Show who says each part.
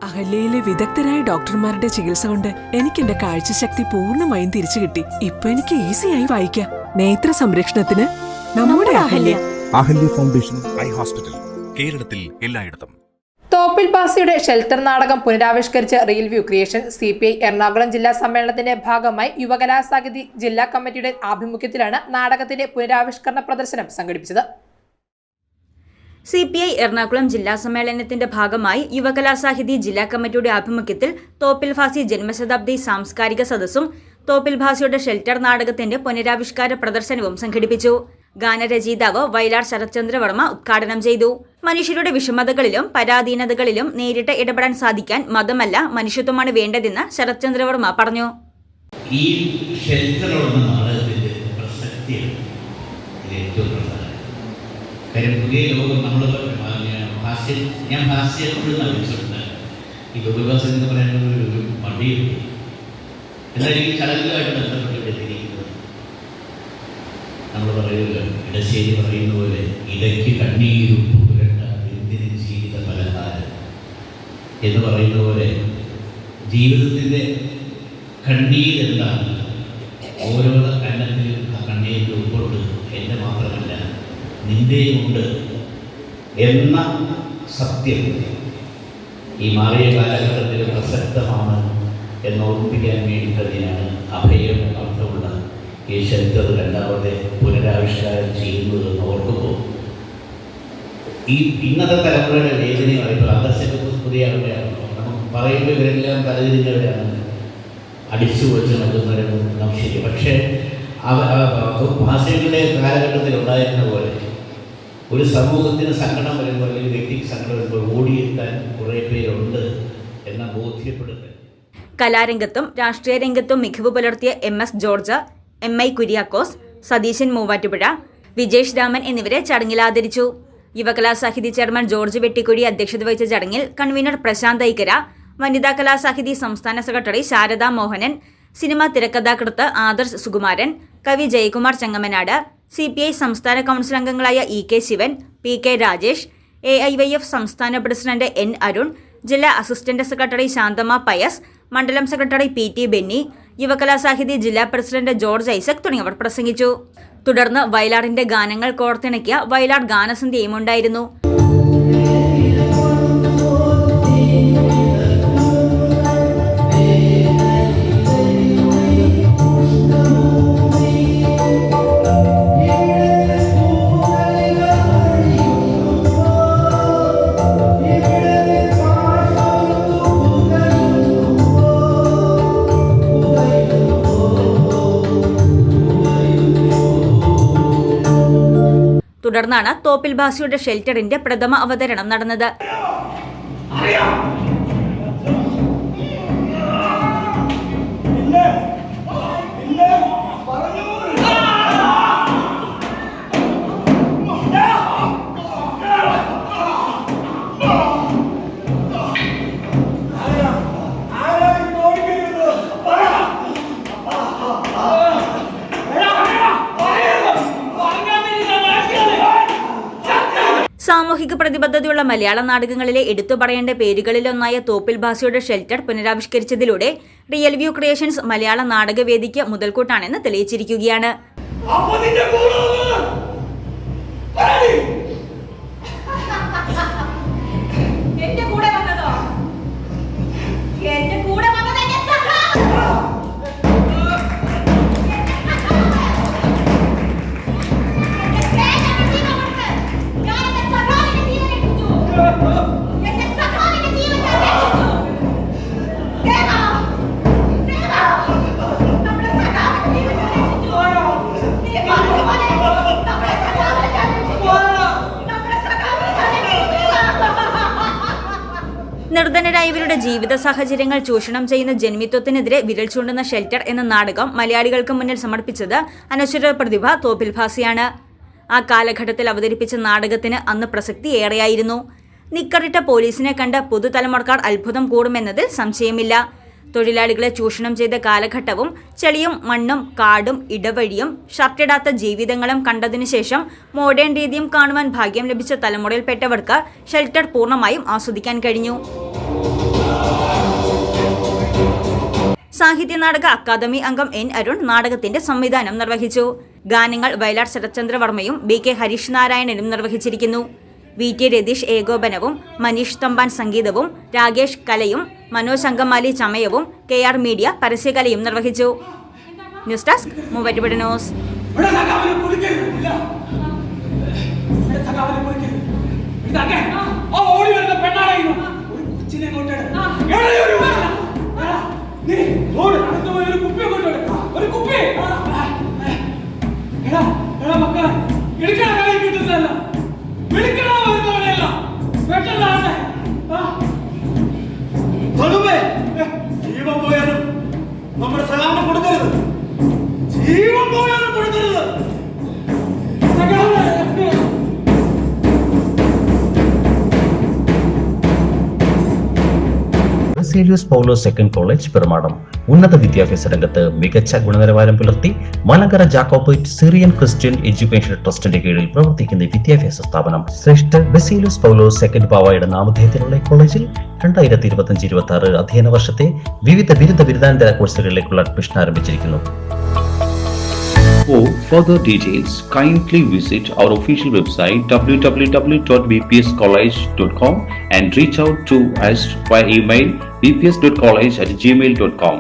Speaker 1: അഹല്യയിലെ വിദഗ്ധരായ ഡോക്ടർമാരുടെ ചികിത്സ കൊണ്ട് എനിക്ക് എന്റെ കാഴ്ചശക്തി പൂർണ്ണമായും തിരിച്ചു കിട്ടി. ഇപ്പൊ എനിക്ക് ഈസിയായി വായിക്കാം. നേത്ര സംരക്ഷണത്തിന് നമ്മുടെ Ahalya.
Speaker 2: Ahalya foundation eye hospital, കേരളത്തിൽ എല്ലായിടത്തും.
Speaker 3: തോപ്പിൽ ഭാസിയുടെ ഷെൽട്ടർ നാടകം പുനരാവിഷ്കരിച്ച real view creation CPI Ernakulam ജില്ലാ സമ്മേളനത്തിന്റെ ഭാഗമായി യുവകലാസാഹിതി ജില്ലാ കമ്മിറ്റിയുടെ ആഭിമുഖ്യത്തിലാണ് നാടകത്തിന്റെ പുനരാവിഷ്കരണ പ്രദർശനം സംഘടിപ്പിച്ചത്.
Speaker 4: CPI എറണാകുളം ജില്ലാ സമ്മേളനത്തിന്റെ ഭാഗമായി യുവകലാസാഹിതി ജില്ലാ കമ്മിറ്റിയുടെ ആഭിമുഖ്യത്തിൽ തോപ്പിൽ ഭാസി ജന്മശതാബ്ദി സാംസ്കാരിക സദസ്സും തോപ്പിൽ ഭാസിയുടെ ഷെൽട്ടർ നാടകത്തിന്റെ പുനരാവിഷ്കാര പ്രദർശനവും സംഘടിപ്പിച്ചു. ഗാനരചയിതാവ് വയലാർ ശരത്ചന്ദ്രവർമ്മ ഉദ്ഘാടനം ചെയ്തു. മനുഷ്യരുടെ വിഷമതകളിലും പരാധീനതകളിലും നേരിട്ട് ഇടപെടാൻ സാധിക്കാൻ മതമല്ല മനുഷ്യത്വമാണ് വേണ്ടതെന്ന് ശരത്ചന്ദ്രവർമ്മ പറഞ്ഞു.
Speaker 5: ഈ ഷെൽട്ടർ എന്ന നാടകത്തിന്റെ പ്രസക്തിയാണ് ഏറ്റവും പ്രധാനം. കാര്യം പുതിയ ലോകം നമ്മൾ ഞാൻ ഭാസ്യപ്പെടുന്ന വിളിച്ചിട്ടുണ്ട്. ഈ ഉപവാസം എന്ന് പറയുന്നത് ഒരു മടിയുണ്ട്. എന്നാൽ ഈ ചടങ്ങുമായിട്ട് ബന്ധപ്പെട്ടിരിക്കുന്നത് നമ്മൾ പറയുക ഇടശ്ശേരി പറയുന്ന പോലെ ഇടയ്ക്ക് കണ്ണീരുപ്പ് പുരട്ട എന്തിന് ജീവിത പലഹാരം എന്ന് പറയുന്ന പോലെ ജീവിതത്തിൻ്റെ കണ്ണീരെന്താണ്, ഓരോ അന്നത്തിലും ആ കണ്ണീരിൻ്റെ ഉൾക്കൊണ്ട് എൻ്റെ മാത്രമല്ല നിൻ്റെയുമുണ്ട് എന്ന സത്യം ഈ മാറിയ കാലഘട്ടത്തിൽ പ്രസക്തമാണ് എന്നോർമ്മിപ്പിക്കാൻ വേണ്ടി തന്നെയാണ് അഭയം എന്നർത്ഥമുള്ള ഈ ഷെൽട്ടർ രണ്ടാമത്തെ പുനരാവിഷ്കാരം ചെയ്യുന്നതെന്ന് ഓർക്കുമ്പോൾ ഈ ഇന്നത്തെ തലമുറയുടെ വേദനയും ഇപ്പോൾ ആദർശങ്ങൾ പുതിയ ആളുകളാണല്ലോ. നമുക്ക് പറയുമ്പോൾ ഇവരെല്ലാം തലതിരിഞ്ഞവരാണ്, അടിച്ചു വെച്ച് നടക്കുന്നവരും ശരി. പക്ഷേ ഭാഷകളുടെ കാലഘട്ടത്തിൽ ഉണ്ടായിരുന്ന പോലെ ഒരു സമൂഹത്തിന് സങ്കടം വരുമ്പോൾ അല്ലെങ്കിൽ വ്യക്തിക്ക് സങ്കടം വരുമ്പോൾ ഓടിയെത്താൻ കുറേ പേരുണ്ട് എന്ന ബോധ്യപ്പെടുത്തൽ.
Speaker 4: കലാരംഗത്തും രാഷ്ട്രീയ രംഗത്തും മികവ് പുലർത്തിയ MS George, MI Kuriakose, Satheesan Muvattupuzha, Vijesh Raman എന്നിവരെ ചടങ്ങിൽ ആദരിച്ചു. യുവകലാസാഹിതി ചെയർമാൻ ജോർജ് വെട്ടിക്കുഴി അധ്യക്ഷത വഹിച്ച ചടങ്ങിൽ കൺവീനർ പ്രശാന്ത് ഐക്കര, വനിതാ കലാസാഹിതി സംസ്ഥാന സെക്രട്ടറി ശാരദാ മോഹനൻ, സിനിമാ തിരക്കഥാകൃത്ത് ആദർശ് സുകുമാരൻ, കവി ജയകുമാർ ചങ്ങമനാട്, CPI സംസ്ഥാന കൗൺസിൽ അംഗങ്ങളായ EK Sivan, PK Rajesh, AIYF സംസ്ഥാന പ്രസിഡന്റ് N അരുൺ, ജില്ലാ അസിസ്റ്റന്റ് സെക്രട്ടറി ശാന്തമ്മ പയസ്, മണ്ഡലം സെക്രട്ടറി PT ബെന്നി, യുവകലാസാഹിതി ജില്ലാ പ്രസിഡന്റ് ജോർജ് ഐസക് തുടങ്ങിയവർ പ്രസംഗിച്ചു. തുടർന്ന് വയലാറിന്റെ ഗാനങ്ങൾ കോർത്തിണക്കിയ വയലാർ ഗാനസന്ധ്യയും ഉണ്ടായിരുന്നു. തുടർന്നാണ് തോപ്പിൽ ഭാസിയുടെ ഷെൽട്ടറിന്റെ പ്രഥമ അവതരണം നടന്നത്. സാമൂഹിക പ്രതിബദ്ധതയുള്ള മലയാള നാടകങ്ങളിലെ എടുത്തു പറയേണ്ട പേരുകളിലൊന്നായ തോപ്പിൽ ഭാസിയുടെ ഷെൽട്ടർ പുനരാവിഷ്കരിച്ചതിലൂടെ റിയൽ വ്യൂ ക്രിയേഷൻസ് മലയാള നാടകവേദിക്ക് മുതൽക്കൂട്ടാണെന്ന് തെളിയിച്ചിരിക്കുകയാണ്. നിർധനരായവരുടെ ജീവിത സാഹചര്യങ്ങൾ ചൂഷണം ചെയ്യുന്ന ജന്മിത്വത്തിനെതിരെ വിരൽ ചൂണ്ടുന്ന ഷെൽട്ടർ എന്ന നാടകം മലയാളികൾക്ക് മുന്നിൽ സമർപ്പിച്ചത് അനശ്വര പ്രതിഭ തോപ്പിൽ ഭാസിയാണ്. ആ കാലഘട്ടത്തിൽ അവതരിപ്പിച്ച നാടകത്തിന് അന്ന് പ്രസക്തി ഏറെയായിരുന്നു. നിക്കറിട്ട പോലീസിനെ കണ്ട് പുതുതലമുറക്കാർ അത്ഭുതം കൂടുമെന്നതിൽ സംശയമില്ല. തൊഴിലാളികളെ ചൂഷണം ചെയ്ത കാലഘട്ടവും ചെളിയും മണ്ണും കാടും ഇടവഴിയും ഷർട്ടിടാത്ത ജീവിതങ്ങളും കണ്ടതിനു ശേഷം മോഡേൺ രീതിയും കാണുവാൻ ഭാഗ്യം ലഭിച്ച തലമുറയിൽപ്പെട്ടവർക്ക് ഷെൽട്ടർ പൂർണ്ണമായും ആസ്വദിക്കാൻ കഴിഞ്ഞു. സാഹിത്യ നാടക അക്കാദമി അംഗം എൻ അരുൺ നാടകത്തിന്റെ സംവിധാനം നിർവഹിച്ചു. ഗാനങ്ങൾ വയലാർ ശരത്ചന്ദ്രവർമ്മയും BK ഹരീഷ് നാരായണനും നിർവഹിച്ചിരിക്കുന്നു. VT രതീഷ് ഏകോപനവും മനീഷ് തമ്പാൻ സംഗീതവും രാകേഷ് കലയും മനോജ് അങ്കമാലി ചമയവും KR മീഡിയ പരസ്യകലയും നിർവഹിച്ചു. News desk Muvattupuzha news.
Speaker 6: ജീവൻ പോയാലും നമ്മുടെ സലാമം കൊടുക്കരുത്. ജീവൻ പോയാലും കൊടുക്കരുത്.
Speaker 7: ബസേലിയോസ് പൗലോസ് സെക്കൻഡ് കോളേജ് പെരുമാടം ഉന്നത വിദ്യാഭ്യാസ രംഗത്ത് മികച്ച ഗുണനിലവാരം പുലർത്തി Malankara Jacobite Syrian Christian education ട്രസ്റ്റിന്റെ കീഴിൽ പ്രവർത്തിക്കുന്ന വിദ്യാഭ്യാസ സ്ഥാപനം. ശ്രേഷ്ഠ ബസേലിയോസ് പൗലോസ് സെക്കൻഡ് പാവായുടെ നാമധേയത്തിലുള്ള കോളേജിൽ 2025-26 അധ്യയന വർഷത്തെ വിവിധ ബിരുദാനന്തര കോഴ്സുകളിലേക്കുള്ള അഡ്മിഷൻ ആരംഭിച്ചിരിക്കുന്നു.
Speaker 8: For further details, kindly visit our official website www.bpscollege.com and reach out to us via email bps.college@gmail.com.